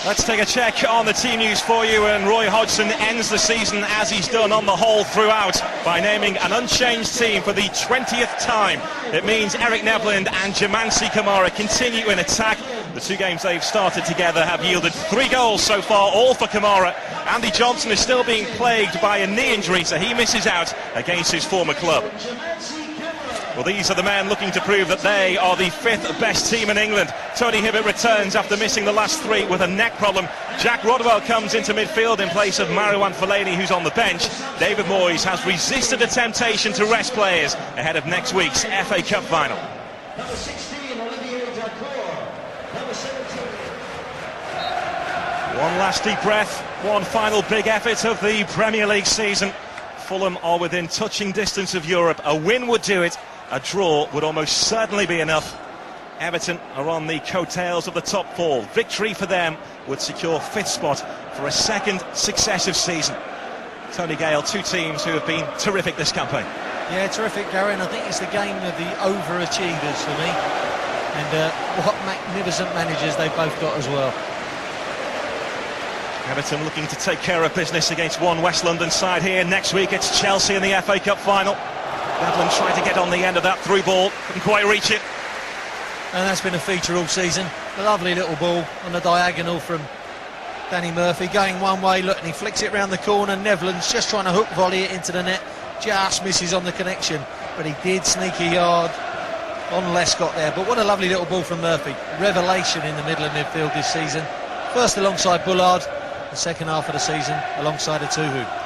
Let's take a check on the team news for you, and Roy Hodgson ends the season as he's done on the whole throughout by naming an unchanged team for the 20th time. It means Eric Nevland and Jamansi Kamara continue in attack. The two games they've started together have yielded 3 goals so far, all for Kamara. Andy Johnson is still being plagued by a knee injury, so he misses out against his former club. Well, these are the men looking to prove that they are the 5th best team in England. Tony Hibbert returns after missing the last 3 with a neck problem. Jack Rodwell comes into midfield in place of Marouane Fellaini, who's on the bench. David Moyes has resisted the temptation to rest players ahead of next week's FA Cup final. Number 16, Olivier Dacour. Number 17. One last deep breath, one final big effort of the Premier League season. Fulham are within touching distance of Europe. A win would do it. A draw would almost certainly be enough. Everton are on the coattails of the top 4. Victory for them would secure 5th spot for a 2nd successive season. Tony Gale, 2 teams who have been terrific this campaign. Yeah, terrific, Gary, and I think it's the game of the overachievers for me. And what magnificent managers they've both got as well. Everton looking to take care of business against one West London side here. Next week it's Chelsea in the FA Cup final. Nevland tried to get on the end of that through ball, couldn't quite reach it. And that's been a feature all season. A lovely little ball on the diagonal from Danny Murphy, going one way, look, and he flicks it round the corner. Nevland's just trying to hook volley it into the net, just misses on the connection, but he did sneak a yard on Lescott there. But what a lovely little ball from Murphy. Revelation in the middle of midfield this season. First alongside Bullard, the second half of the season alongside a Tuhu.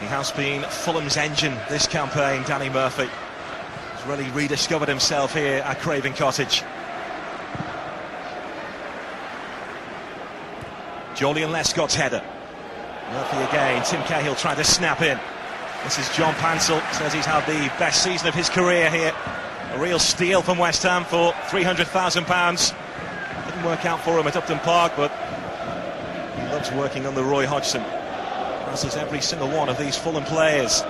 He has been Fulham's engine this campaign, Danny Murphy. He's really rediscovered himself here at Craven Cottage. Julian Lescott's header. Murphy again, Tim Cahill trying to snap in. This is John Pansel, says he's had the best season of his career here. A real steal from West Ham for £300,000. Didn't work out for him at Upton Park, but he loves working under Roy Hodgson, as does every single one of these Fulham players.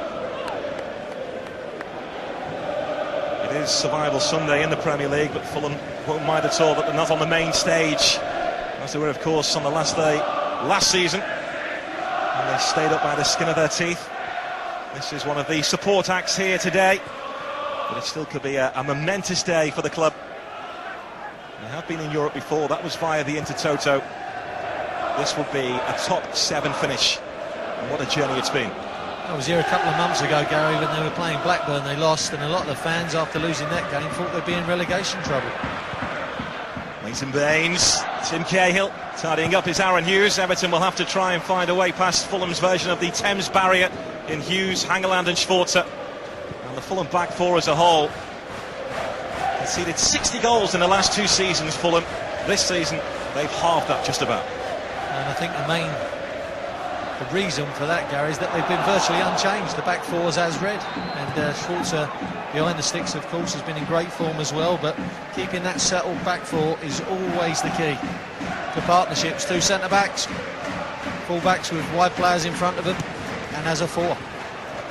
It is Survival Sunday in the Premier League, but Fulham won't mind at all that they're not on the main stage, as they were, of course, on the last day last season, and they stayed up by the skin of their teeth. This is one of the support acts here today, but it still could be a momentous day for the club. They have been in Europe before. That was via the Intertoto. This would be a top 7 finish, and what a journey it's been. I was here a couple of months ago, Gary, when they were playing Blackburn. They lost, and a lot of the fans, after losing that game, thought they'd be in relegation trouble. Mason Baines, Tim Cahill tidying up his Aaron Hughes. Everton will have to try and find a way past Fulham's version of the Thames barrier in Hughes, Hangeland and Schwarzer. And the Fulham back 4 as a whole conceded 60 goals in the last 2 seasons. Fulham, this season, they've halved that just about. And I think the reason for that, Gary, is that they've been virtually unchanged. The back 4's as red, and Schwarzer behind the sticks, of course, has been in great form as well, but keeping that settled back 4 is always the key to partnerships. 2 centre-backs, full-backs with wide players in front of them, and as a 4.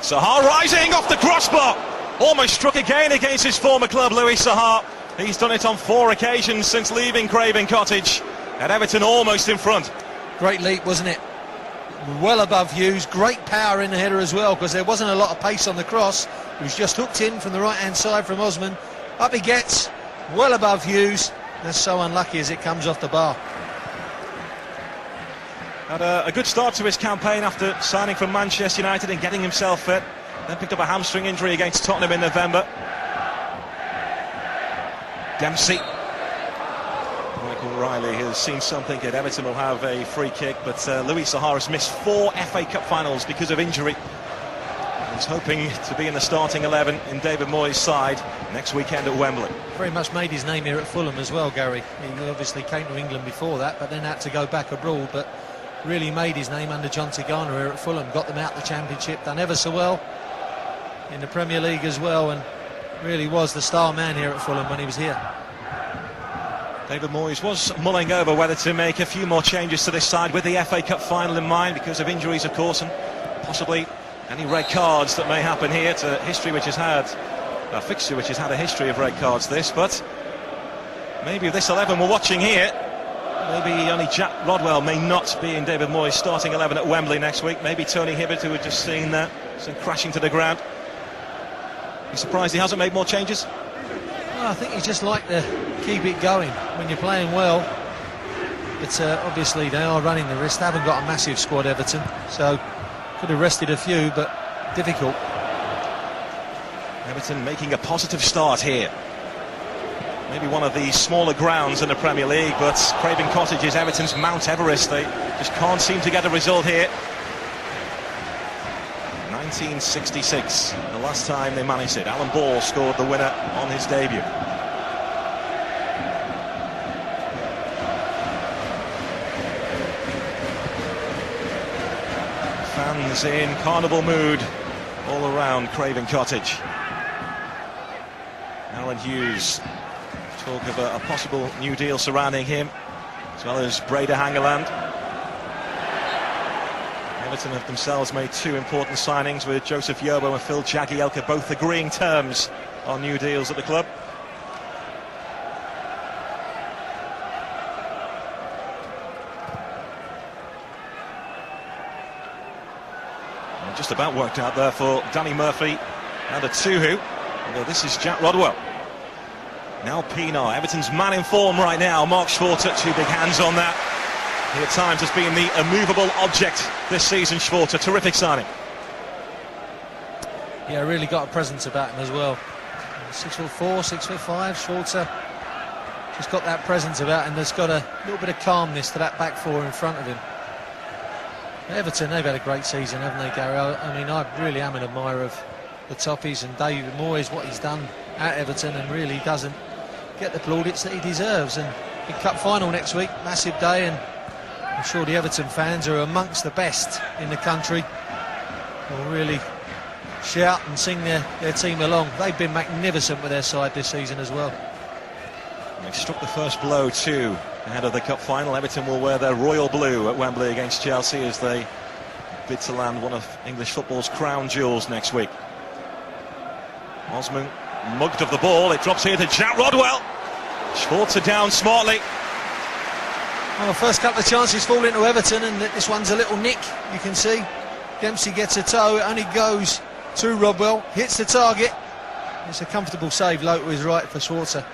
Sahar rising off the crossbar, almost struck again against his former club, Louis Sahar. He's done it on 4 occasions since leaving Craven Cottage, and Everton almost in front. Great leap, wasn't it? Well above Hughes. Great power in the header as well, because there wasn't a lot of pace on the cross. It was just hooked in from the right hand side from Osman. Up he gets, well above Hughes. That's so unlucky as it comes off the bar. Had a good start to his campaign after signing from Manchester United and getting himself fit. Then picked up a hamstring injury against Tottenham in November. Dempsey. Michael Riley has seen something at Everton, will have a free kick, but Louis Sahar has missed 4 FA Cup finals because of injury. He's hoping to be in the starting 11 in David Moyes' side next weekend at Wembley. Very much made his name here at Fulham as well, Gary. He obviously came to England before that, but then had to go back abroad, but really made his name under John Tigana here at Fulham. Got them out the Championship, done ever so well in the Premier League as well, and really was the star man here at Fulham when he was here. David Moyes was mulling over whether to make a few more changes to this side with the FA Cup final in mind, because of injuries, of course, and possibly any red cards that may happen here. It's a history which has had a fixture which has had a history of red cards, this, but maybe this 11 we're watching here Maybe only Jack Rodwell may not be in David Moyes' starting 11 at Wembley next week. Maybe Tony Hibbert, who had just seen that, sent crashing to the ground. You surprised he hasn't made more changes? Well, I think he's just like to keep it going when you're playing well. But obviously they are running the risk. They haven't got a massive squad, Everton, so could have rested a few, but difficult. Everton making a positive start here. Maybe one of the smaller grounds in the Premier League, but Craven Cottage is Everton's Mount Everest. They just can't seem to get a result here. 1966, the last time they managed it. Alan Ball scored the winner on his debut. Fans in carnival mood all around Craven Cottage. Alan Hughes, talk of a possible new deal surrounding him, as well as Breda Hangeland. Everton have themselves made two important signings, with Joseph Yobo and Phil Jagielka both agreeing terms on new deals at the club. And just about worked out there for Danny Murphy and a two-hoo, although this is Jack Rodwell. Now Pienaar, Everton's man in form right now. Mark Schwarzer, two big hands on that. He at times has been the immovable object this season, Schwarzer. Terrific signing. Yeah, really got a presence about him as well. 6'4", 6'5", Schwarzer. Just got that presence about him. There's got a little bit of calmness to that back four in front of him. Everton, they've had a great season, haven't they, Gary? I mean, I really am an admirer of the Toffees and David Moyes, what he's done at Everton, and really doesn't get the plaudits that he deserves. And big cup final next week, massive day, and I'm sure the Everton fans are amongst the best in the country. Will really shout and sing their team along. They've been magnificent with their side this season as well. They've struck the first blow too ahead of the cup final. Everton will wear their royal blue at Wembley against Chelsea as they bid to land one of English football's crown jewels next week. Osman mugged of the ball. It drops here to Jack Rodwell. Schwarzer down smartly. Well, first couple of chances fall into Everton, and this one's a little nick, you can see. Dempsey gets a toe, it only goes to Rodwell, hits the target. It's a comfortable save low to his right for Schwarzer.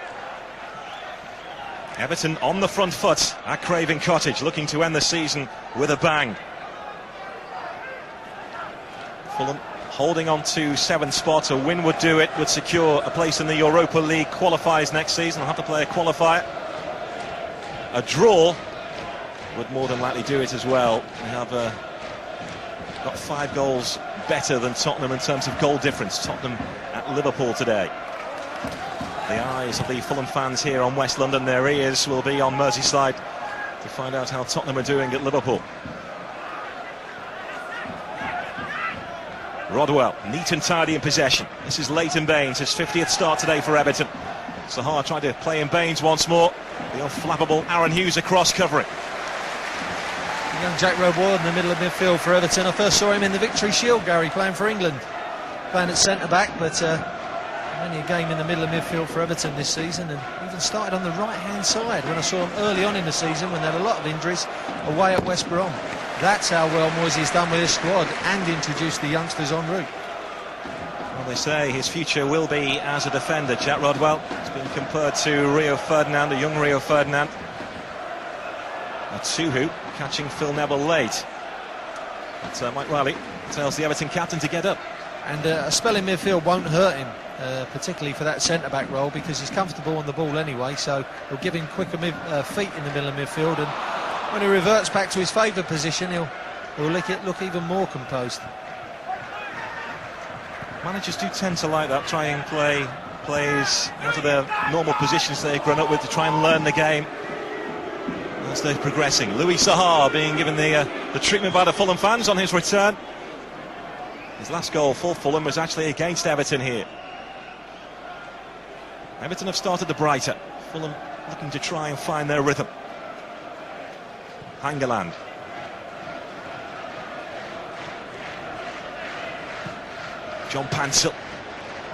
Everton on the front foot at Craven Cottage, looking to end the season with a bang. Fulham holding on to 7th spot. A win would do it, would secure a place in the Europa League qualifiers next season. They'll have to play a qualifier. A draw would more than likely do it as well. They have got 5 goals better than Tottenham in terms of goal difference. Tottenham at Liverpool today. The eyes of the Fulham fans here on West London, their ears will be on Merseyside to find out how Tottenham are doing at Liverpool. Rodwell, neat and tidy in possession. This is Leighton Baines, his 50th start today for Everton. Sahar tried to play in Baines once more. The unflappable Aaron Hughes across covering. Young Jack Rodwell in the middle of midfield for Everton. I first saw him in the Victory Shield, Gary, playing for England. Playing at centre-back, but only a game in the middle of midfield for Everton this season, and even started on the right-hand side when I saw him early on in the season when they had a lot of injuries away at West Brom. That's how well Moyes has done with his squad and introduced the youngsters en route. Well, they say his future will be as a defender. Jack Rodwell has been compared to Rio Ferdinand, a young Rio Ferdinand. A two-hoo, catching Phil Neville late. But Mike Riley tells the Everton captain to get up. And a spell in midfield won't hurt him, particularly for that centre-back role, because he's comfortable on the ball anyway, so he'll give him quicker feet in the middle of midfield, and when he reverts back to his favoured position, he'll look even more composed. Managers do tend to like that, try and play plays out of their normal positions they've grown up with to try and learn the game as they're progressing. Louis Sahar being given the treatment by the Fulham fans on his return. His last goal for Fulham was actually against Everton here. Everton have started the brighter. Fulham looking to try and find their rhythm. Hangeland. John Pansel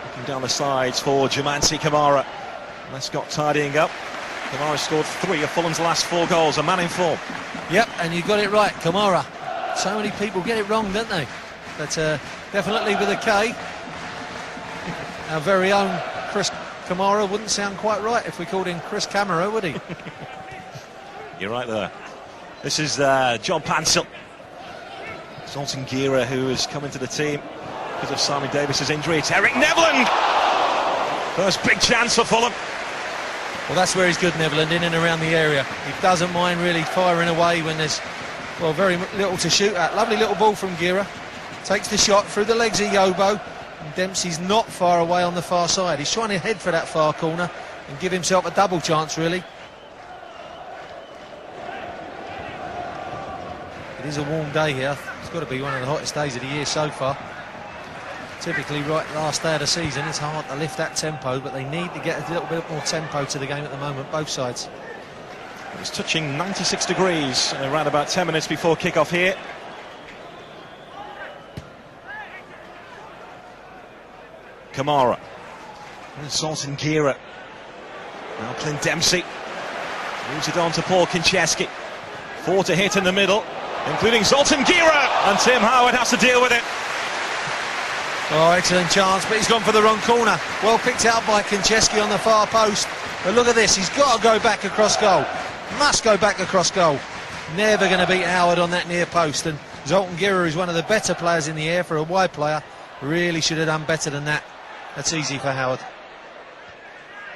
looking down the sides for Jumansi Kamara. Lescott tidying up. Kamara scored 3 of Fulham's last 4 goals, a man in form. Yep, and you got it right, Kamara. So many people get it wrong, don't they? But definitely with a K. Our very own Chris Kamara wouldn't sound quite right if we called him Chris Camera, would he? You're right there. This is John Pansel. Zoltan Gira, who has come into the team because of Simon Davis's injury. It's Eric Nevland! First big chance for Fulham. Well, that's where he's good, Nevland, in and around the area. He doesn't mind really firing away when there's, well, very little to shoot at. Lovely little ball from Gira. Takes the shot through the legs of Yobo. And Dempsey's not far away on the far side. He's trying to head for that far corner and give himself a double chance, really. It is a warm day here. It's got to be one of the hottest days of the year so far. Typically, right last day of the season, it's hard to lift that tempo, but they need to get a little bit more tempo to the game at the moment, both sides. It's touching 96 degrees around about 10 minutes before kick-off here. Kamara. And Zoltan Gira. Now Clint Dempsey. Moves it on to Paul Kincheski. 4 to hit in the middle, including Zoltan Gira. And Tim Howard has to deal with it. Oh, excellent chance, but he's gone for the wrong corner. Well picked out by Kincheski on the far post. But look at this, he's got to go back across goal. Must go back across goal. Never going to beat Howard on that near post. And Zoltan Gira is one of the better players in the air for a wide player. Really should have done better than that. That's easy for Howard.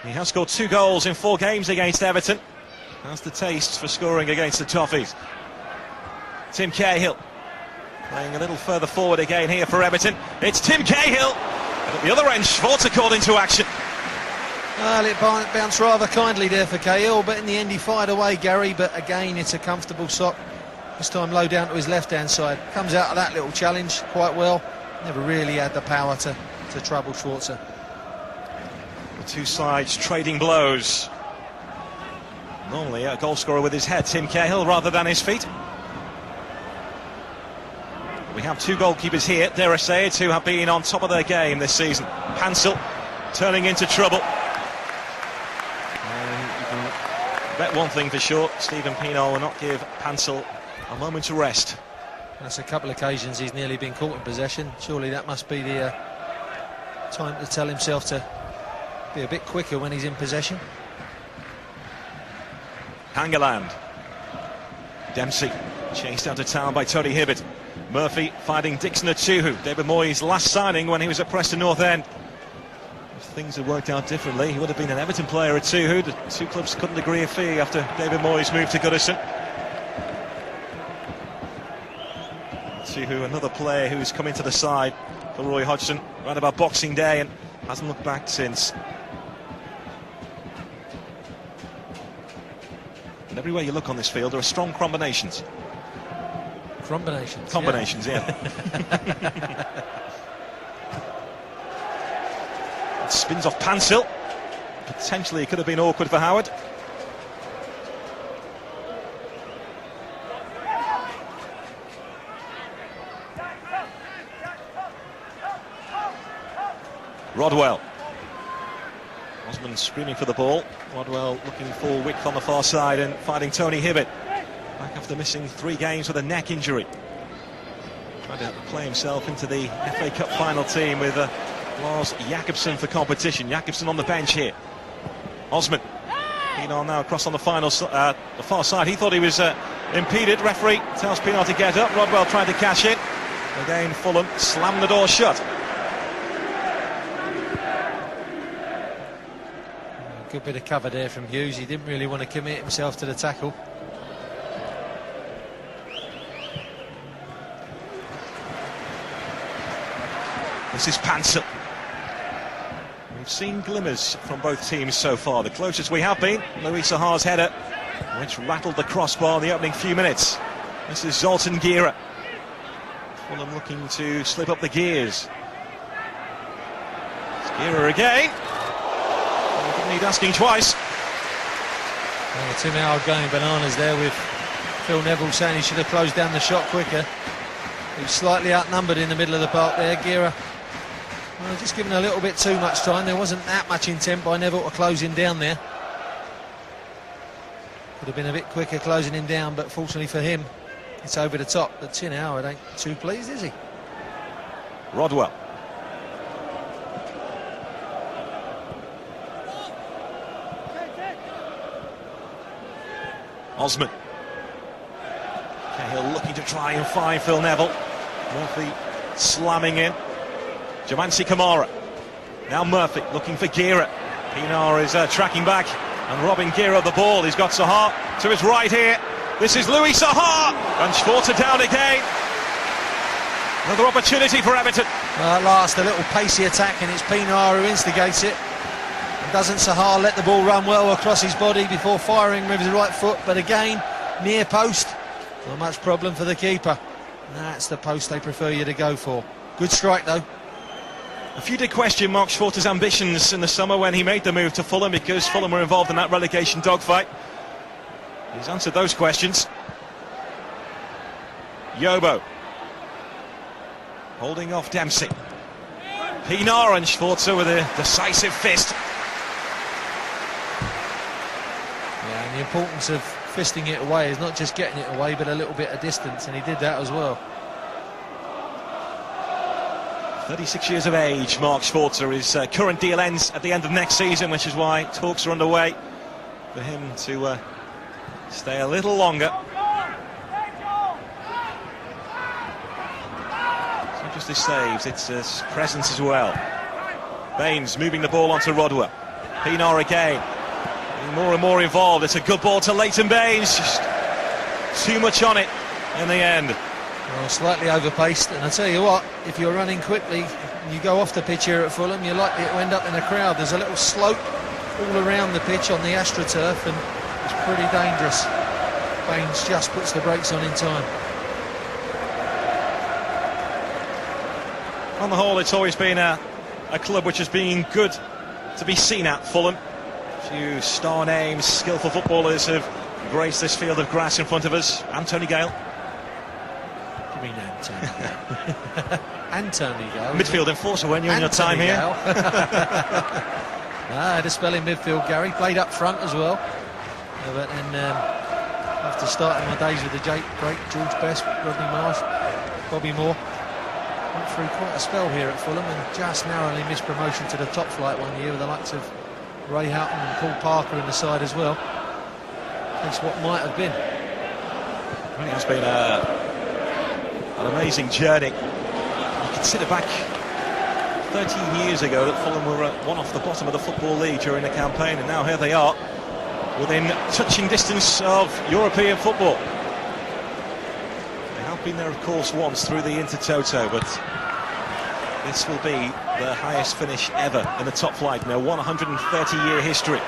He has scored 2 goals in 4 games against Everton. Has the taste for scoring against the Toffees. Tim Cahill playing a little further forward again here for Everton. It's Tim Cahill. And at the other end, Schwarzer called into action. Well, it bounced rather kindly there for Cahill, but in the end he fired away, Gary. But again, it's a comfortable sock. This time low down to his left-hand side. Comes out of that little challenge quite well. Never really had the power to trouble Schwarzer. The two sides trading blows. Normally a goal scorer with his head, Tim Cahill, rather than his feet. We have 2 goalkeepers here, dare I say it, who have been on top of their game this season. Pansel turning into trouble. And you can bet one thing for sure, Stephen Pienaar will not give Pansel a moment to rest. That's a couple of occasions he's nearly been caught in possession. Surely that must be the time to tell himself to be a bit quicker when he's in possession. Hangeland. Dempsey chased out of town by Tony Hibbert. Murphy finding Dixon Atuhu, David Moyes' last signing when he was at Preston North End. If things had worked out differently, he would have been an Everton player at Atuhu. The 2 clubs couldn't agree a fee after David Moyes moved to Goodison. Atuhu, another player who's come into the side for Roy Hodgson right about Boxing Day and hasn't looked back since. And everywhere you look on this field, there are strong combinations. Combinations, yeah. It spins off Pansel. Potentially it could have been awkward for Howard. Rodwell. Osman screaming for the ball. Rodwell looking for width on the far side and finding Tony Hibbert. Back after missing 3 games with a neck injury. Trying to play himself into the FA Cup final team with Lars Jakobsen for competition. Jakobsen on the bench here. Osman. Pienaar now across on the the far side. He thought he was impeded. Referee tells Pienaar to get up. Rodwell trying to cash in. Again, Fulham slam the door shut. Good bit of cover there from Hughes. He didn't really want to commit himself to the tackle. This is Pansel. We've seen glimmers from both teams so far. The closest we have been, Louis Sahar's header, which rattled the crossbar in the opening few minutes. This is Zoltan Gira. Fulham looking to slip up the gears. It's Gira again. Didn't need asking twice. Well, Tim Howard going bananas there with Phil Neville saying he should have closed down the shot quicker. He was slightly outnumbered in the middle of the park there. Gira, well, just given a little bit too much time. There wasn't that much intent by Neville to close him down there. Could have been a bit quicker closing him down, but fortunately for him, it's over the top. But Tin Howard ain't too pleased, is he? Rodwell. Osman. Cahill looking to try and find Phil Neville. Murphy slamming in. Jamansi Kamara. Now Murphy looking for Gira. Pinar is tracking back and robbing Gira the ball. He's got Sahar to his right here. This is Louis Sahar. And Schwarzer down again. Another opportunity for Everton. At last, a little pacey attack, and it's Pinar who instigates it. And doesn't Sahar let the ball run well across his body before firing with his right foot? But again, near post. Not much problem for the keeper. That's the post they prefer you to go for. Good strike, though. A few did question Mark Schwartz's ambitions in the summer when he made the move to Fulham, because Fulham were involved in that relegation dogfight. He's answered those questions. Yobo holding off Dempsey. Pinar and Schwarzer with a decisive fist. Yeah, and the importance of fisting it away is not just getting it away, but a little bit of distance, and he did that as well. 36 years of age, Mark Schwarzer. His current deal ends at the end of next season, which is why talks are underway for him to stay a little longer. It's not just his saves, it's his presence as well. Baines moving the ball onto Rodwell. Pinar again, getting more and more involved. It's a good ball to Leighton Baines. Just too much on it in the end. Well, slightly overpaced, and I tell you what, if you're running quickly and you go off the pitch here at Fulham, you're likely to end up in a crowd. There's a little slope all around the pitch on the AstroTurf, and it's pretty dangerous. Baines just puts the brakes on in time. On the whole, it's always been a club which has been good to be seen at, Fulham. A few star names, skillful footballers have graced this field of grass in front of us. Anthony Gale. I mean Anthony Gale. Midfield enforcer when you're in your time here. Had a spell in midfield, Gary. Played up front as well. But then after starting my days with the great George Best, Rodney Marsh, Bobby Moore, went through quite a spell here at Fulham and just narrowly missed promotion to the top flight one year with the likes of Ray Houghton and Paul Parker in the side as well. That's what might have been. Well, it has been an amazing journey. You consider back 13 years ago that Fulham were one off the bottom of the Football League during the campaign, and now here they are within touching distance of European football. They have been there, of course, once through the Intertoto, but this will be the highest finish ever in the top flight. Now 130-year history.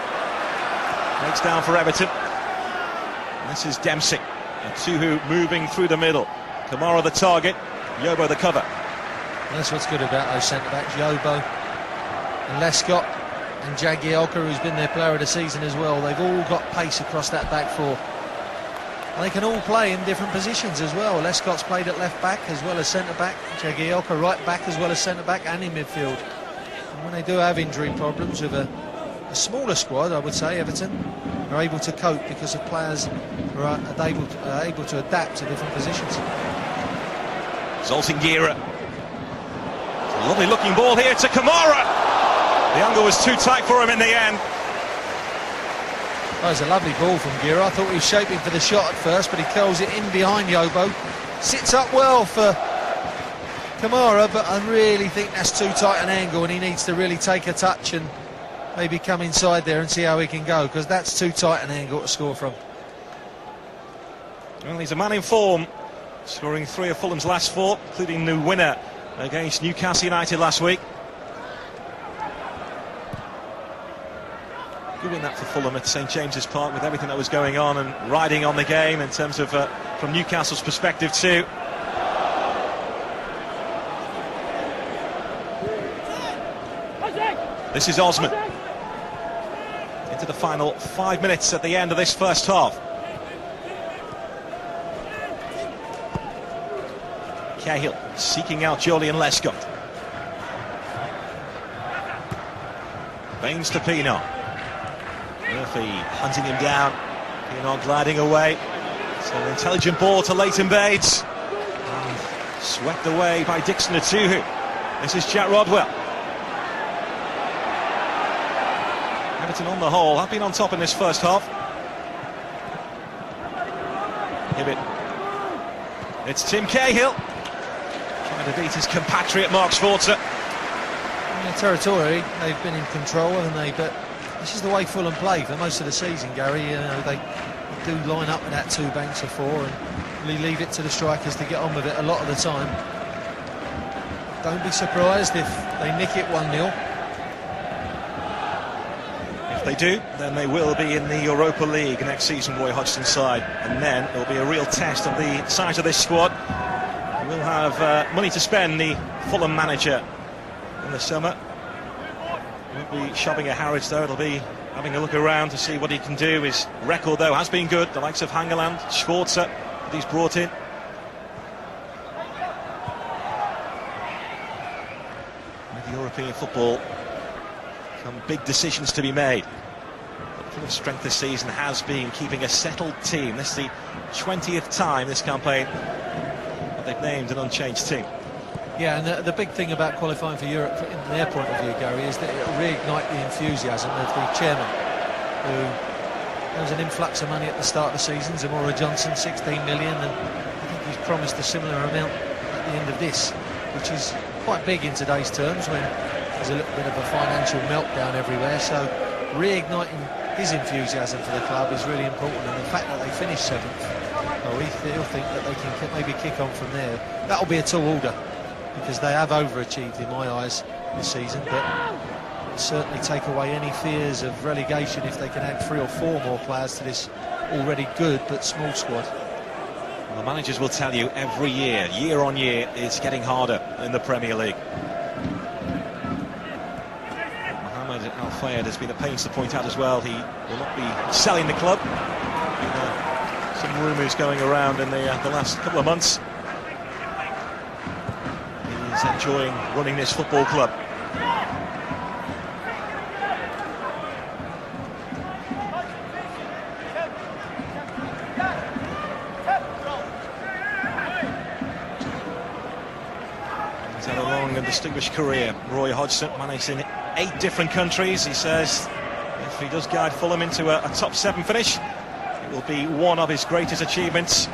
Breaks down for Everton. And this is Dempsey and Tuhu moving through the middle. Kamara the target, Yobo the cover. That's what's good about those centre-backs, Yobo and Lescott and Jagielka, who's been their player of the season as well. They've all got pace across that back four. And they can all play in different positions as well. Lescott's played at left-back as well as centre-back. Jagielka right-back as well as centre-back and in midfield. And when they do have injury problems with a smaller squad, I would say, Everton are able to cope because of players who are able to adapt to different positions. Zoltan Gira. Lovely looking ball here to Kamara. The angle was too tight for him in the end. That was a lovely ball from Gira. I thought he was shaping for the shot at first, but he curls it in behind Yobo. Sits up well for Kamara, but I really think that's too tight an angle, and he needs to really take a touch and maybe come inside there and see how he can go, because that's too tight an angle to score from. Well, he's a man in form, scoring 3 of Fulham's last 4, including the winner against Newcastle United last week. Good win that for Fulham at St James's Park, with everything that was going on and riding on the game in terms of from Newcastle's perspective too. This is Osman into the final 5 minutes at the end of this first half. Cahill seeking out Julian Lescott. Baines to Pinar. Murphy hunting him down. Pienaar gliding away. It's an intelligent ball to Leighton Bates. And swept away by Dixon Atuhu. This is Jack Rodwell. Everton on the whole have been on top in this first half. Hibbett. It's Tim Cahill. Trying to beat his compatriot Mark Schwarzer. Territorially, they've been in control, haven't they? But this is the way Fulham play for most of the season, Gary. You know, they do line up with that two banks of four and really leave it to the strikers to get on with it a lot of the time. Don't be surprised if they nick it 1-0. If they do, then they will be in the Europa League next season, Roy Hodgson's side, and then it'll be a real test of the size of this squad. We'll have money to spend, the Fulham manager, in the summer. Won't be shopping at Harrods though, it'll be having a look around to see what he can do. His record though has been good, the likes of Hangeland, Schwarzer that he's brought in. With European football come big decisions to be made. But Fulham's strength this season has been keeping a settled team. This is the 20th time this campaign that they've named an unchanged team. Yeah, and the big thing about qualifying for Europe, from their point of view, Gary, is that it'll reignite the enthusiasm of the chairman, who there was an influx of money at the start of the season. Zamora Johnson, 16 million, and I think he's promised a similar amount at the end of this, which is quite big in today's terms when there's a little bit of a financial meltdown everywhere. So reigniting his enthusiasm for the club is really important, and the fact that they finished 7th, he'll think that they can maybe kick on from there. That'll be a tall order, because they have overachieved in my eyes this season, but certainly take away any fears of relegation if they can add 3 or 4 more players to this already good but small squad. Well, the managers will tell you every year, year on year, it's getting harder in the Premier League. Mohamed Al Fayed has been a pains to point out as well, he will not be selling the club. Some rumours going around in the last couple of months. He's enjoying running this football club. He's had a long and distinguished career. Roy Hodgson managed in 8 different countries. He says if he does guide Fulham into a top 7 finish, it will be one of his greatest achievements.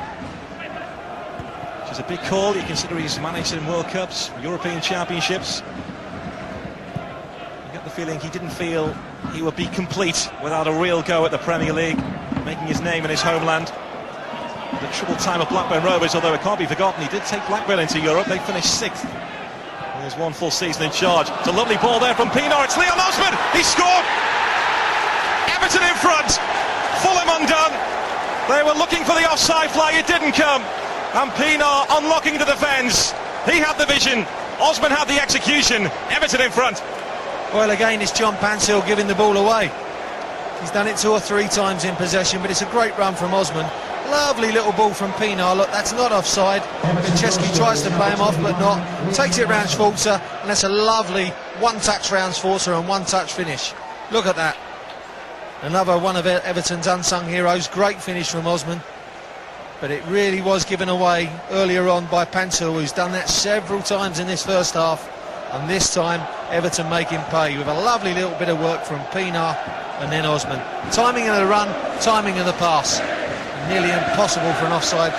It's a big call. You consider he's managed in World Cups, European Championships. You get the feeling he didn't feel he would be complete without a real go at the Premier League, making his name in his homeland. The troubled time of Blackburn Rovers, although it can't be forgotten, he did take Blackburn into Europe. They finished 6th. And there's 1 full season in charge. It's a lovely ball there from Pienaar. It's Leon Osman. He scored. Everton in front. Fulham undone. They were looking for the offside flag. It didn't come. And Pienaar unlocking the defence. He had the vision, Osman had the execution. Everton in front. Well, again, it's John Panshill giving the ball away. He's done it 2 or 3 times in possession, but it's a great run from Osman. Lovely little ball from Pienaar. Look, that's not offside. Vinceski tries to play him off, but not. Takes it round Schwarzer, and that's a lovely one-touch round Schwarzer and one-touch finish. Look at that. Another one of Everton's unsung heroes. Great finish from Osman. But it really was given away earlier on by Panshill, who's done that several times in this first half, and this time Everton make him pay with a lovely little bit of work from Pienaar and then Osman. Timing of the run, timing of the pass. Nearly impossible for an offside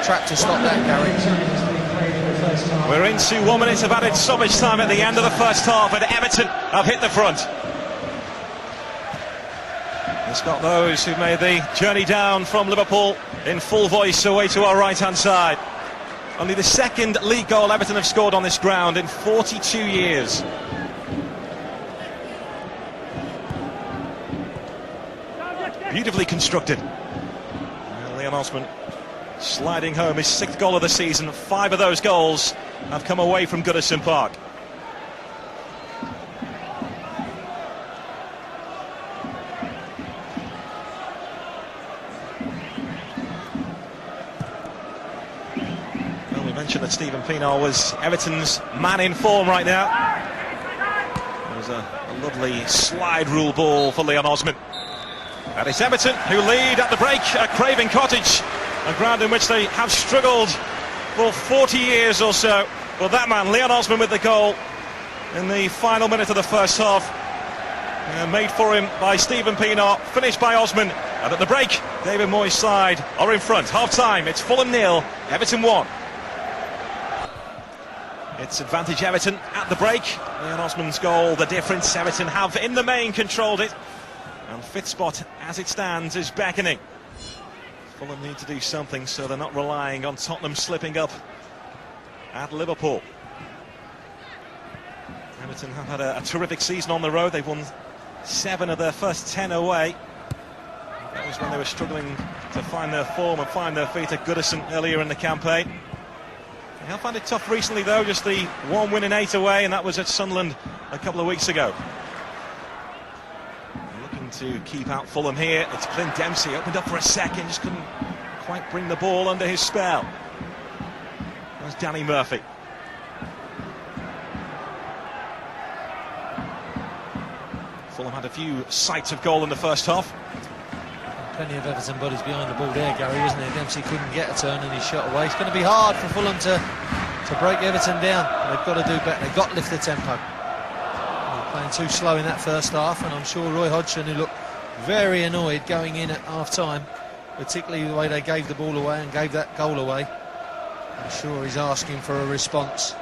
trap to stop that, Gary. We're into 1 minute of added stoppage time at the end of the first half, and Everton have hit the front. It's got those who've made the journey down from Liverpool in full voice away to our right-hand side. Only the 2nd league goal Everton have scored on this ground in 42 years. Beautifully constructed. And Leon Osman sliding home his 6th goal of the season. 5 of those goals have come away from Goodison Park. Mentioned that Stephen Pienaar was Everton's man in form right now. It was a lovely slide rule ball for Leon Osman. And it's Everton who lead at the break at Craven Cottage, a ground in which they have struggled for 40 years or so. Well, that man, Leon Osman, with the goal in the final minute of the first half. Made for him by Stephen Pienaar, finished by Osman. And at the break, David Moyes' side are in front. Half-time, it's Fulham 0, Everton 1. It's advantage Everton at the break. Leon Osman's goal, the difference. Everton have in the main controlled it. And fifth spot, as it stands, is beckoning. Fulham need to do something so they're not relying on Tottenham slipping up at Liverpool. Everton have had a terrific season on the road. They've won 7 of their first 10 away. That was when they were struggling to find their form and find their feet at Goodison earlier in the campaign. They have found it tough recently, though. Just the 1 win in 8 away, and that was at Sunderland a couple of weeks ago. Looking to keep out Fulham here. It's Clint Dempsey, opened up for a second, just couldn't quite bring the ball under his spell. That's Danny Murphy. Fulham had a few sights of goal in the first half. Plenty of Everton bodies behind the ball there, Gary, isn't there? Dempsey couldn't get a turn and he shot away. It's going to be hard for Fulham to break Everton down. They've got to do better. They've got to lift the tempo. They're playing too slow in that first half, and I'm sure Roy Hodgson, who looked very annoyed going in at half-time, particularly the way they gave the ball away and gave that goal away, I'm sure he's asking for a response.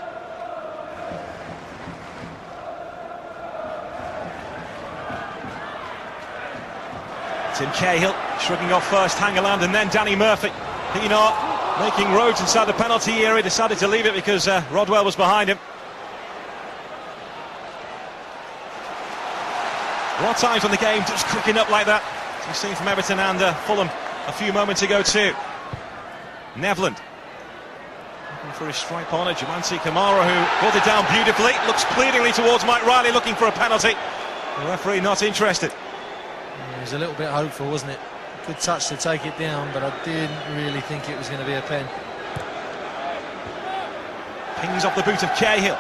Tim Cahill shrugging off first Hangeland and then Danny Murphy. Pienaar making roads inside the penalty area, decided to leave it because Rodwell was behind him. A lot of times when the game just cooking up like that, as we've seen from Everton and Fulham a few moments ago too. Nevland looking for his strike partner, Jumansi Kamara, who brought it down beautifully, looks pleadingly towards Mike Riley looking for a penalty. The referee not interested. It was a little bit hopeful, wasn't it? Good touch to take it down, but I didn't really think it was going to be a pen. Pings off the boot of Cahill.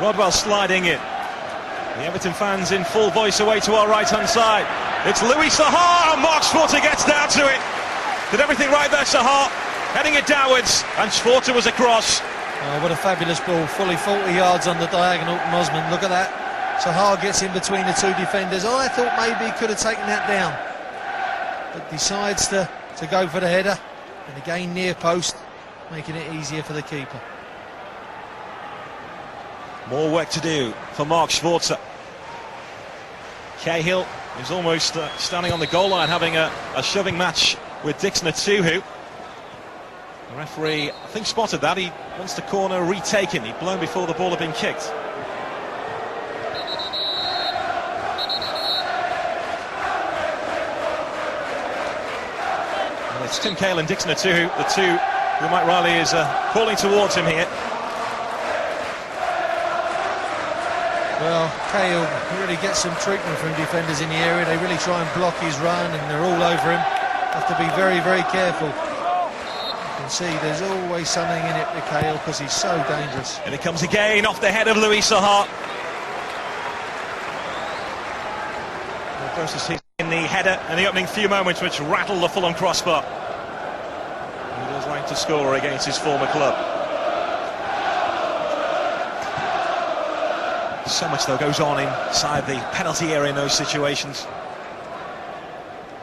Rodwell sliding in. The Everton fans in full voice away to our right-hand side. It's Louis Saha, and Mark Schwarzer gets down to it. Did everything right there, Saha. Heading it downwards, and Schwarzer was across. Oh, what a fabulous ball. Fully 40 yards on the diagonal from Osman. Look at that. Saha gets in between the two defenders. I thought maybe he could have taken that down, but decides to go for the header, and again near post, making it easier for the keeper. More work to do for Mark Schwarzer. Cahill is almost standing on the goal line, having a shoving match with Dixon Atuhu. The referee, I think, spotted that. He wants the corner retaken. He'd blown before the ball had been kicked. It's Tim Cahill and Dixon Atuhu, the two who Mike Riley is calling towards him here. Well, Cahill really gets some treatment from defenders in the area. They really try and block his run, and they're all over him. Have to be very, very careful. You can see there's always something in it with Cahill because he's so dangerous. And it comes again off the head of Louis Saha. Versus his in the header in the opening few moments, which rattled the Fulham crossbar. He does like to score against his former club. So much though goes on inside the penalty area in those situations.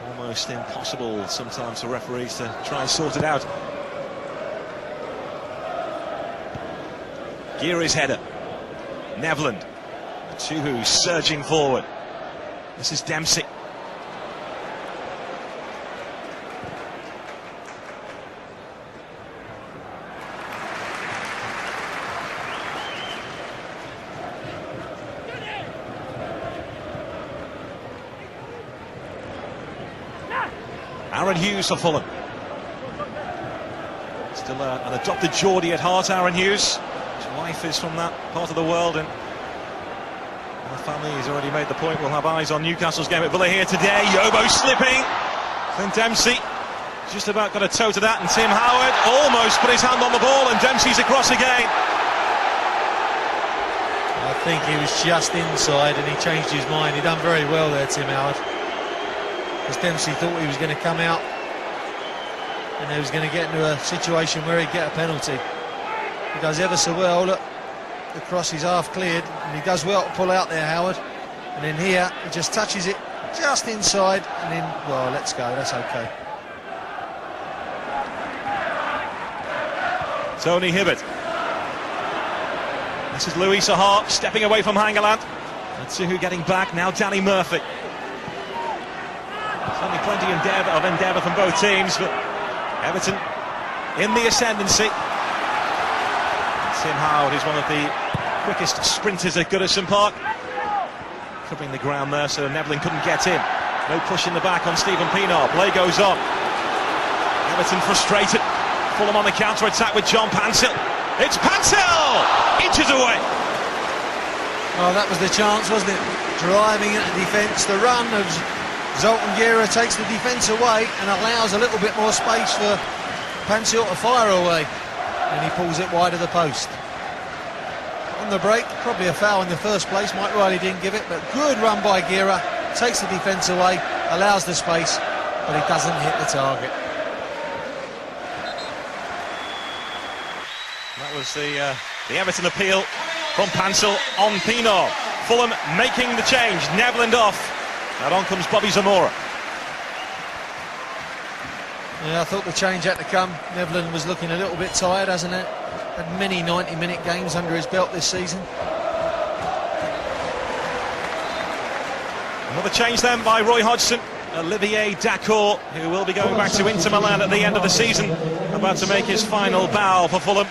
Almost impossible sometimes for referees to try and sort it out. Geary's header. Nevland. Atuhu surging forward. This is Dempsey. Aaron Hughes for Fulham. Still an adopted Geordie at heart, Aaron Hughes. His wife is from that part of the world, and the family has already made the point. We'll have eyes on Newcastle's game at Villa here today. Yobo slipping. Clint Dempsey just about got a toe to that, and Tim Howard almost put his hand on the ball, and Dempsey's across again. I think he was just inside and he changed his mind. He done very well there, Tim Howard. because Dempsey thought he was going to come out and he was going to get into a situation where he'd get a penalty. He does ever so well. Look, the cross is half cleared, and he does well to pull out there, Howard. And then here, he just touches it just inside, and then, well, let's go, that's okay. Tony Hibbert. This is Louis Sahar stepping away from Hangeland. Let's see who getting back. Now Danny Murphy. Certainly plenty of endeavour from both teams, but Everton in the ascendancy. Tim Howard is one of the quickest sprinters at Goodison Park. Covering the ground there, so Nevlin couldn't get in. No push in the back on Stephen Pienaar. Play goes on. Everton frustrated. Fulham on the counter-attack with John Pansel. It's Pansel! Inches away. Well, that was the chance, wasn't it? Driving at the defence. The run of Zoltan Gera takes the defence away and allows a little bit more space for Pansel to fire away. And he pulls it wide of the post. On the break, probably a foul in the first place. Mike Riley didn't give it, but good run by Gera. Takes the defence away, allows the space, but he doesn't hit the target. That was the Everton appeal from Pansel on Pienaar. Fulham making the change. Nevland off. And on comes Bobby Zamora. Yeah, I thought the change had to come. Nevland was looking a little bit tired, hasn't it? Had many 90-minute games under his belt this season. Another change then by Roy Hodgson. Olivier Dacour, who will be going back to Inter Milan at the end of the season, about to make his final bow for Fulham.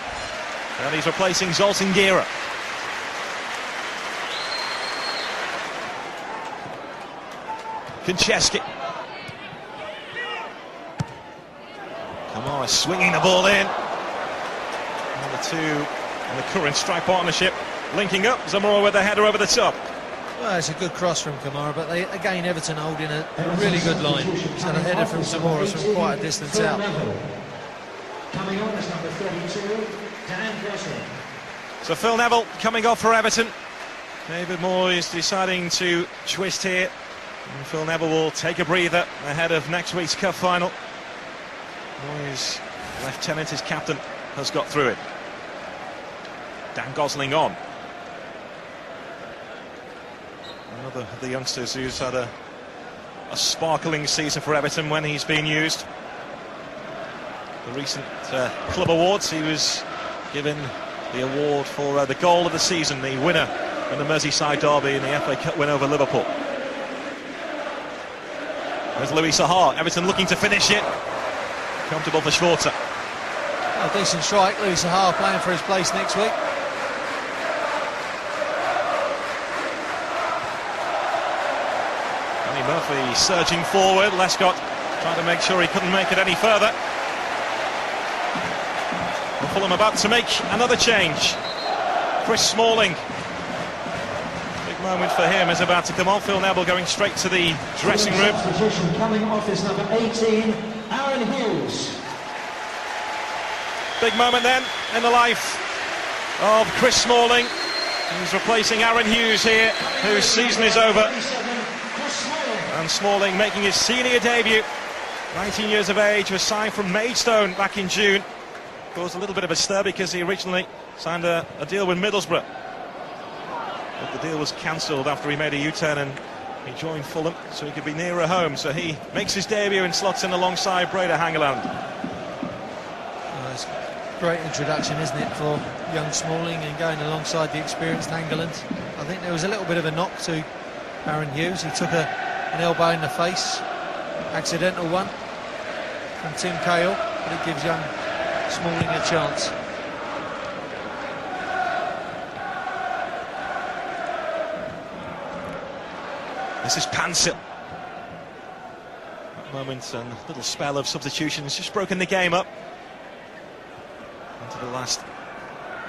And he's replacing Zoltan Gera. Konchesky. Kamara swinging the ball in. Number two in the current strike partnership. Linking up, Zamora with the header over the top. Well, it's a good cross from Kamara, but they, again, Everton holding a really good line. He's had a header from Zamora from quite a distance out. Coming on is number 32, Dan Gressel. So Phil Neville coming off for Everton. David Moore is deciding to twist here. And Phil Neville will take a breather ahead of next week's cup final. Moyes, lieutenant, his captain, has got through it. Dan Gosling on. Another of the youngsters who's had a sparkling season for Everton when he's been used. The recent club awards, he was given the award for the goal of the season, the winner in the Merseyside derby in the FA Cup win over Liverpool. There's Louis Sahar. Everton looking to finish it. Comfortable for Schwarzer. A decent strike. Louis Sahar playing for his place next week. Danny Murphy surging forward. Lescott trying to make sure he couldn't make it any further. And Fulham about to make another change. Chris Smalling. Big moment for him is about to come on. Phil Neville going straight to the dressing room. Substitution coming off is number 18, Aaron Hughes. Big moment then in the life of Chris Smalling. He's replacing Aaron Hughes here, whose season is over. And Smalling making his senior debut. 19 years of age, was signed from Maidstone back in June. Caused a little bit of a stir because he originally signed a deal with Middlesbrough. But the deal was cancelled after he made a U-turn and he joined Fulham so he could be nearer home. So he makes his debut and slots in alongside Breda Hangeland. It's a great introduction, isn't it, for young Smalling and going alongside the experienced Hangeland. I think there was a little bit of a knock to Aaron Hughes. He took an elbow in the face, accidental one from Tim Cahill, but it gives young Smalling a chance. This is Pansel. That moment and a little spell of substitutions just broken the game up. Into the last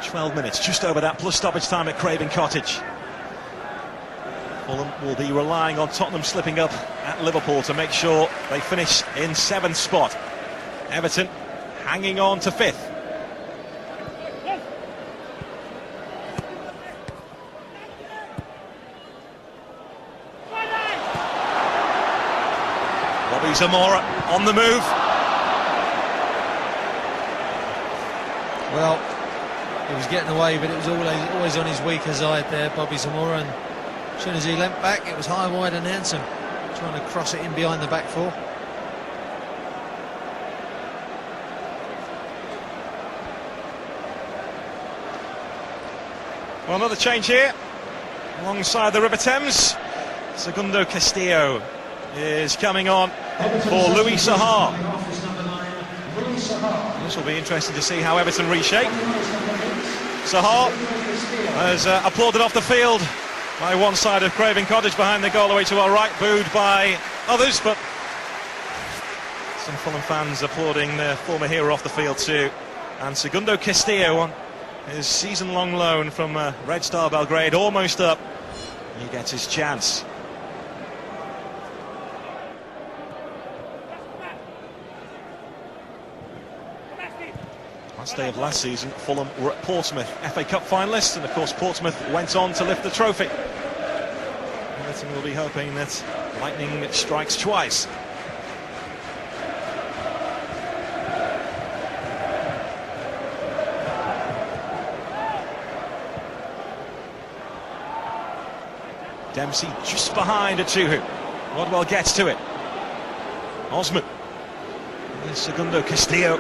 12 minutes, just over that, plus stoppage time at Craven Cottage. Fulham will be relying on Tottenham slipping up at Liverpool to make sure they finish in 7th spot. Everton hanging on to 5th. Bobby Zamora on the move. Well, he was getting away, but it was always on his weaker side there, Bobby Zamora, and as soon as he leant back, it was high, wide and handsome, trying to cross it in behind the back four. Well, another change here, alongside the River Thames. Segundo Castillo is coming on for Louis Sahar. This will be interesting to see how Everton reshape. Sahar has applauded off the field by one side of Craven Cottage, behind the goal away to our right, booed by others, but some Fulham fans applauding their former hero off the field too. And Segundo Castillo on his season-long loan from Red Star Belgrade, almost up. He gets his chance. Last day of last season, Fulham were at Portsmouth, FA Cup finalists, and of course Portsmouth went on to lift the trophy. Everton will be hoping that lightning strikes twice. Dempsey just behind Atuhu. Rodwell gets to it. Osman. There's Segundo Castillo.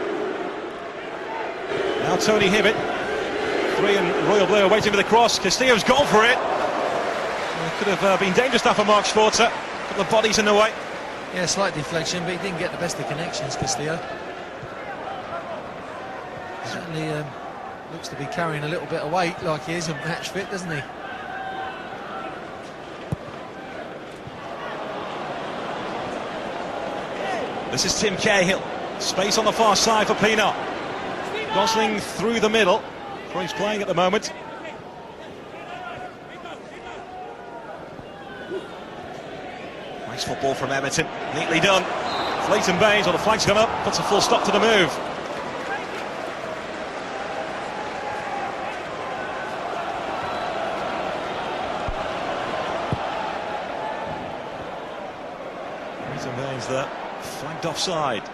Now Tony Hibbett. Three and Royal Blue are waiting for the cross. Castillo's gone for it. It could have been dangerous now for Mark Schwarzer. A couple of bodies in the way. Yeah, slight deflection, but he didn't get the best of connections, Castillo. Certainly looks to be carrying a little bit of weight, like he isn't match fit, doesn't he? This is Tim Cahill. Space on the far side for Pienaar. Gosling through the middle, where he's playing at the moment. Nice football from Everton, neatly done. Clayton Baines, or the flag's gone up, puts a full stop to the move. Clayton Baines there, flagged offside.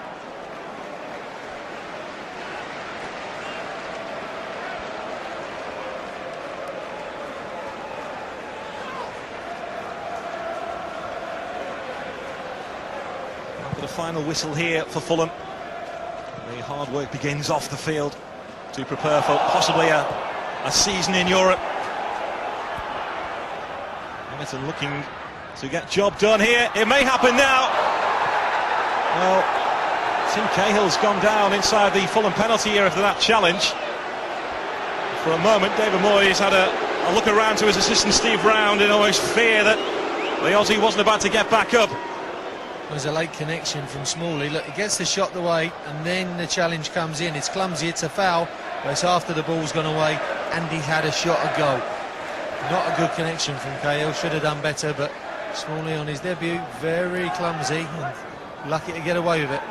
The final whistle here for Fulham. The hard work begins off the field to prepare for possibly a season in Europe. Everton looking to get job done here. It may happen now. Well, Tim Cahill's gone down inside the Fulham penalty area for that challenge. For a moment, David Moyes had a look around to his assistant Steve Round in almost fear that the Aussie wasn't about to get back up. There's a late connection from Smalley. Look, he gets the shot away and then the challenge comes in. It's clumsy, it's a foul, but it's after the ball's gone away and he had a shot at goal. Not a good connection from Cahill, should have done better, but Smalley on his debut, very clumsy and lucky to get away with it.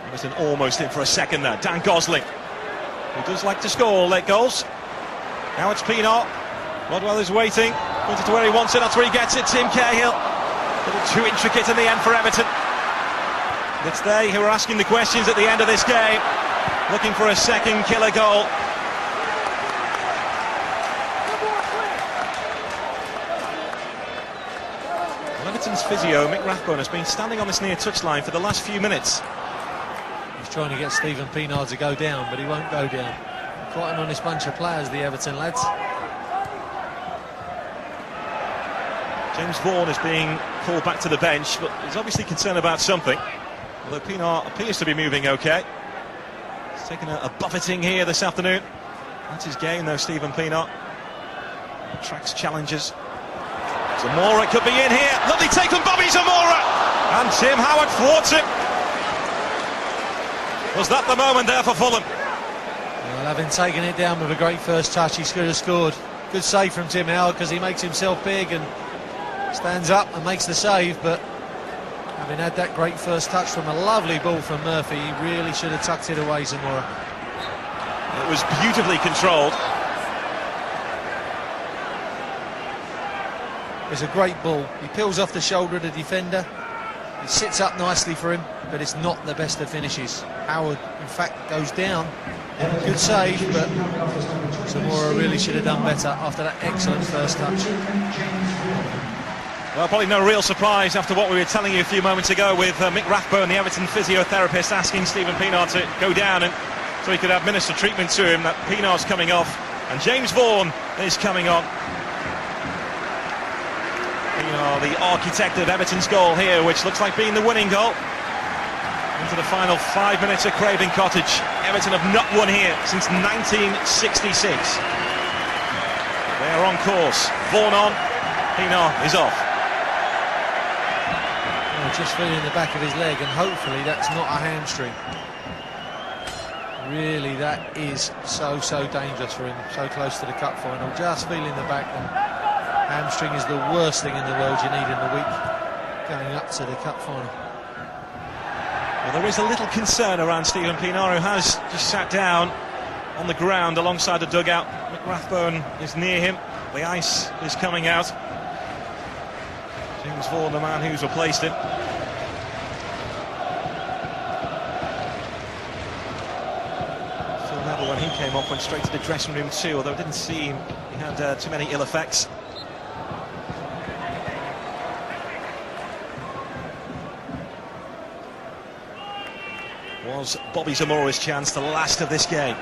Everton almost in for a second there. Dan Gosling, who does like to score late goals. Now it's Pienaar. Rodwell is waiting. Pointed to where he wants it. That's where he gets it. Tim Cahill. A little too intricate in the end for Everton. It's they who are asking the questions at the end of this game. Looking for a second killer goal. Everton's physio, Mick Rathbone, has been standing on this near touchline for the last few minutes. He's trying to get Stephen Pienaar to go down, but he won't go down. Quite an honest bunch of players, the Everton lads. James Vaughan is being called back to the bench, but he's obviously concerned about something. Although Pienaar appears to be moving okay. He's taken a buffeting here this afternoon. That's his game though, Stephen Pienaar. Attracts challenges. Zamora could be in here. Lovely take from Bobby Zamora! And Tim Howard thwarts it. Was that the moment there for Fulham? Well, having taken it down with a great first touch, he could have scored. Good save from Tim Howard because he makes himself big and stands up and makes the save, but having had that great first touch from a lovely ball from Murphy, he really should have tucked it away, Zamora. It was beautifully controlled. It's a great ball. He peels off the shoulder of the defender. It sits up nicely for him, but it's not the best of finishes. Howard, in fact, goes down. Good save, but Zamora really should have done better after that excellent first touch. Well, probably no real surprise after what we were telling you a few moments ago with Mick Rathbone, the Everton physiotherapist, asking Stephen Pienaar to go down and so he could administer treatment to him. That Pienaar's coming off, and James Vaughan is coming on. Pienaar, the architect of Everton's goal here, which looks like being the winning goal. Into the final 5 minutes of Craven Cottage. Everton have not won here since 1966. They are on course. Vaughan on, Pienaar is off. Just feeling the back of his leg, and hopefully that's not a hamstring. Really, that is so dangerous for him, so close to the cup final. Just feeling the back, and hamstring is the worst thing in the world you need in the week going up to the cup final. Well, there is a little concern around Stephen Pienaar, who has just sat down on the ground alongside the dugout. Mick Rathbone is near him. The ice is coming out. James Vaughan, the man who's replaced him. Phil Neville, when he came off, went straight to the dressing room too, although it didn't seem he had too many ill effects. Was Bobby Zamora's chance, the last of this game.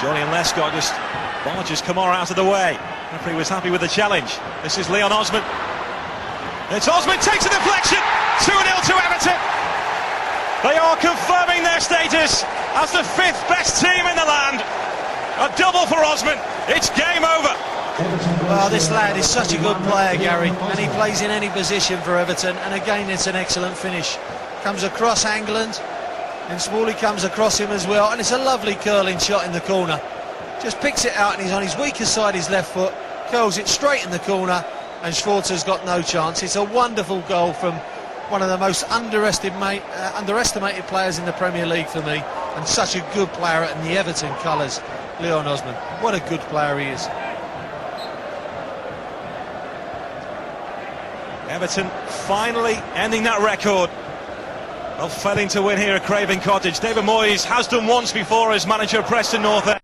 Johnny and Lescott just barges Kamara out of the way. Referee was happy with the challenge. This is Leon Osman. It's Osman, takes a deflection. 2-0 to Everton. They are confirming their status as the 5th best team in the land. A double for Osman. It's game over. Well, this lad is such a good player, Gary, and he plays in any position for Everton, and again it's an excellent finish. Comes across Angland, and Smalley comes across him as well, and it's a lovely curling shot in the corner. Just picks it out, and he's on his weakest side, his left foot, curls it straight in the corner, and Schwartz's got no chance. It's a wonderful goal from one of the most underestimated players in the Premier League for me, and such a good player in the Everton colours, Leon Osman. What a good player he is. Everton finally ending that record of failing to win here at Craven Cottage. David Moyes has done once before as manager of Preston North End.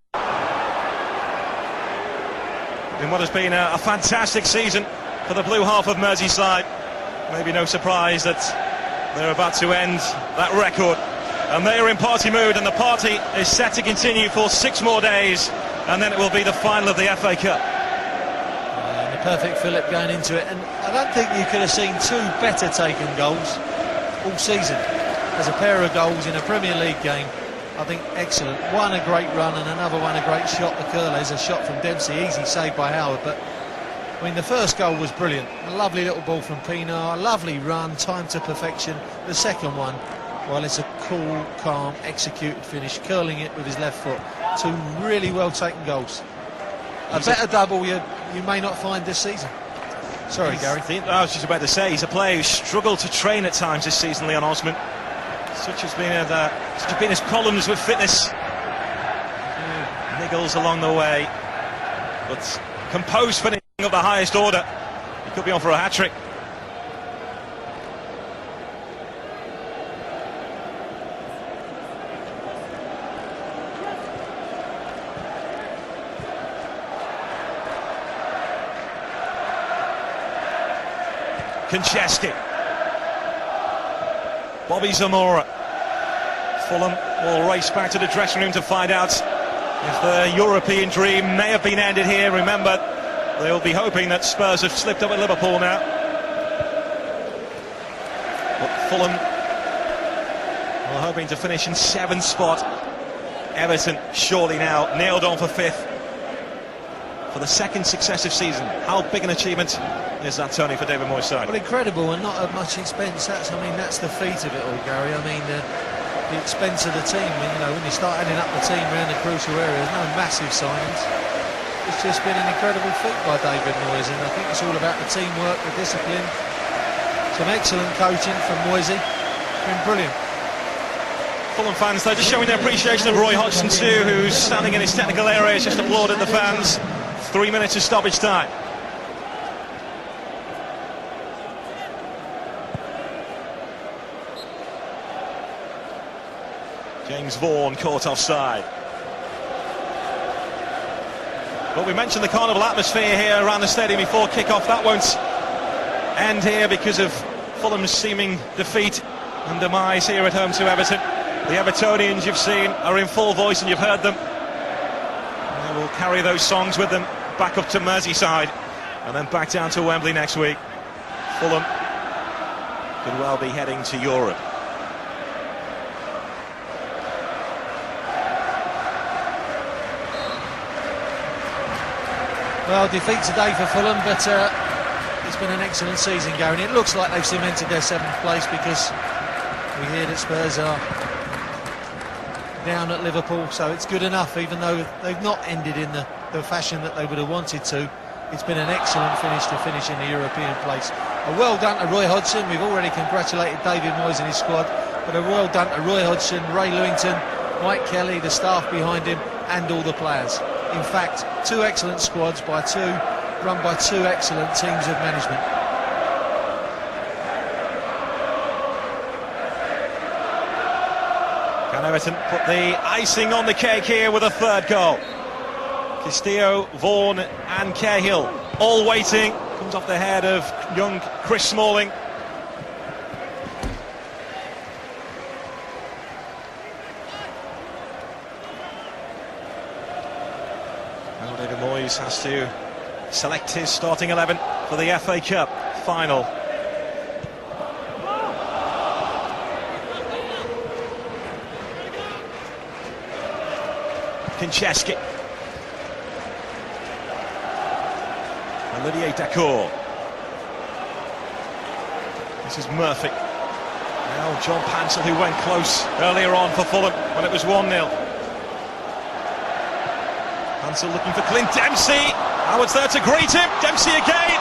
In what has been a fantastic season for the blue half of Merseyside. Maybe no surprise that they're about to end that record. And they are in party mood, and the party is set to continue for 6 more days, and then it will be the final of the FA Cup. The perfect fillip going into it, and I don't think you could have seen 2 better taken goals all season. As a pair of goals in a Premier League game, I think excellent. One a great run, and another one a great shot. The curler is a shot from Dempsey, easy save by Howard, but I mean the first goal was brilliant. A lovely little ball from Pienaar, a lovely run, time to perfection. The second one, well, it's a cool, calm, executed finish, curling it with his left foot. 2 really well taken goals. A better double you may not find this season. Sorry, Gary. I was just about to say, he's a player who's struggled to train at times this season, Leon Osman. Such has been his problems with fitness. Niggles along the way, but composed finishing of the highest order. He could be on for a hat-trick. Konchesky. Bobby Zamora. Fulham will race back to the dressing room to find out if the European dream may have been ended here. Remember, they'll be hoping that Spurs have slipped up at Liverpool now. But Fulham are hoping to finish in 7th spot. Everton surely now nailed on for 5th for the 2nd successive season. How big an achievement is that, Tony, for David Moyes' side? Well, incredible, and not at much expense. That's the feat of it all, Gary. I mean, the expense of the team. You know, when you start adding up the team around the crucial areas, no massive signings. It's just been an incredible feat by David Moyes, and I think it's all about the teamwork, the discipline. Some excellent coaching from Moisey. Been brilliant. Fulham fans, though, just showing their appreciation of Roy Hodgson too, who's standing in his technical area, just applauded the fans. 3 minutes of stoppage time. James Vaughan caught offside. But we mentioned the carnival atmosphere here around the stadium before kick-off. That won't end here because of Fulham's seeming defeat and demise here at home to Everton. The Evertonians you've seen are in full voice, and you've heard them. They will carry those songs with them back up to Merseyside and then back down to Wembley next week. Fulham could well be heading to Europe. Well, defeat today for Fulham, but it's been an excellent season going. It looks like they've cemented their 7th place, because we hear that Spurs are down at Liverpool, so it's good enough, even though they've not ended in the fashion that they would have wanted to. It's been an excellent finish to finish in the European place. A well done to Roy Hodgson. We've already congratulated David Moyes and his squad, but a well done to Roy Hodgson, Ray Lewington, Mike Kelly, the staff behind him, and all the players. In fact, 2 excellent squads run by 2 excellent teams of management. Can Everton put the icing on the cake here with a 3rd goal? Castillo, Vaughan and Cahill all waiting. Comes off the head of young Chris Smalling. Now David Moyes has to select his starting 11 for the FA Cup final. Kincheski. Olivier Dacour. This is Murphy. Now John Pansel, who went close earlier on for Fulham when it was 1-0. Pansel looking for Clint Dempsey. Howard's there to greet him. Dempsey again.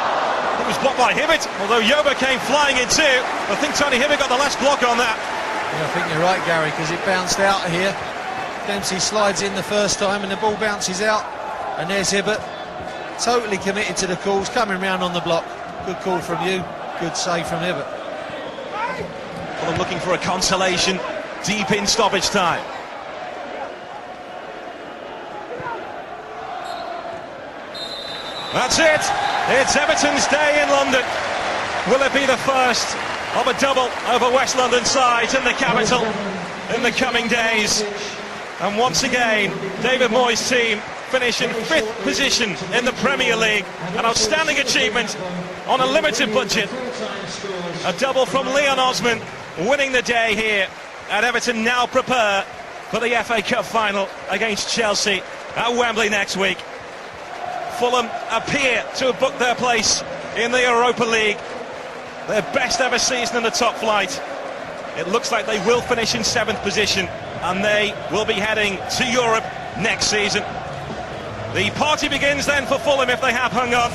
It was blocked by Hibbert, although Yoba came flying in too. I think Tony Hibbert got the last block on that. Yeah, I think you're right, Gary, because it bounced out here. Dempsey slides in the first time and the ball bounces out, and there's Hibbert, totally committed to the calls, coming round on the block. Good call from you, good save from Hibbert. Fulham looking for a consolation deep in stoppage time. That's it. It's Everton's day in London. Will it be the first of a double over West London sides in the capital in the coming days? And once again, David Moyes' team finish in 5th position in the Premier League. An outstanding achievement on a limited budget. A double from Leon Osman, winning the day here. And Everton now prepare for the FA Cup final against Chelsea at Wembley next week. Fulham appear to have booked their place in the Europa League. Their best ever season in the top flight. It looks like they will finish in 7th position, and they will be heading to Europe next season. The party begins then for Fulham if they have hung on.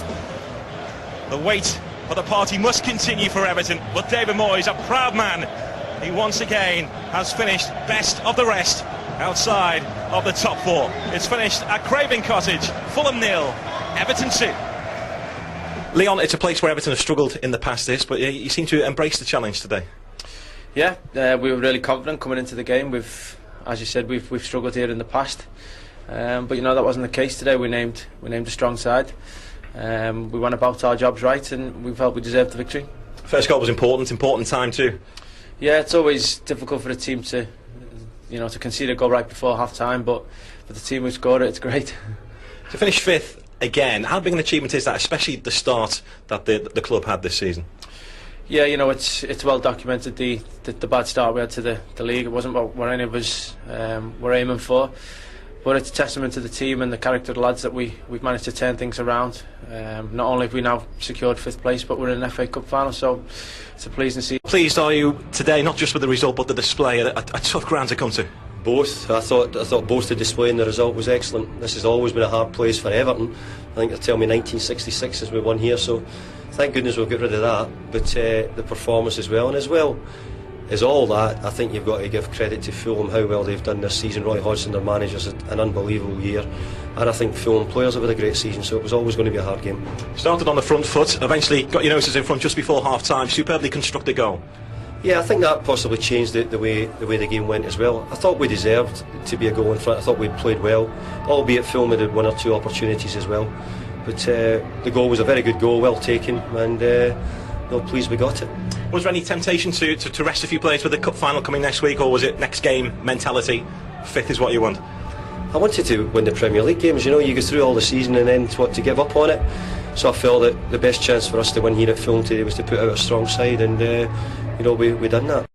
The wait for the party must continue for Everton, but David Moyes, a proud man, he once again has finished best of the rest outside of the top 4. It's finished at Craven Cottage. Fulham 0, Everton 2. Leon, it's a place where Everton have struggled in the past this, but you seem to embrace the challenge today. Yeah, we were really confident coming into the game. As you said, we've struggled here in the past, but you know that wasn't the case today. We named a strong side. We went about our jobs right, and we felt we deserved the victory. First goal was important time too. Yeah, it's always difficult for a team to concede a goal right before half time, but for the team who scored it, it's great. To finish 5th again, how big an achievement is that, especially the start that the club had this season? Yeah, you know, it's well documented, the bad start we had to the league. It wasn't what any of us were aiming for, but it's a testament to the team and the character of the lads that we've managed to turn things around. Not only have we now secured 5th place, but we're in an FA Cup final, so it's a pleasing to see. Pleased are you today, not just with the result, but the display, a tough ground to come to? Both. I thought both the display and the result was excellent. This has always been a hard place for Everton. I think they tell me 1966 as we won here, so thank goodness we'll get rid of that. But the performance as well, and as well as all that, I think you've got to give credit to Fulham, how well they've done this season. Roy Hodgson, their manager's had an unbelievable year, and I think Fulham players have had a great season, so it was always going to be a hard game. Started on the front foot, eventually got your noses in front just before half-time, superbly constructed goal. Yeah, I think that possibly changed the way the game went as well. I thought we deserved to be a goal in front. I thought we'd played well, albeit Fulham had 1 or 2 opportunities as well. But the goal was a very good goal, well taken, and pleased we got it. Was there any temptation to rest a few players with the cup final coming next week, or was it next game mentality, 5th is what you want? I wanted to win the Premier League games. You know, you go through all the season and then to give up on it. So I felt that the best chance for us to win here at Fulham today was to put out a strong side, and we done that.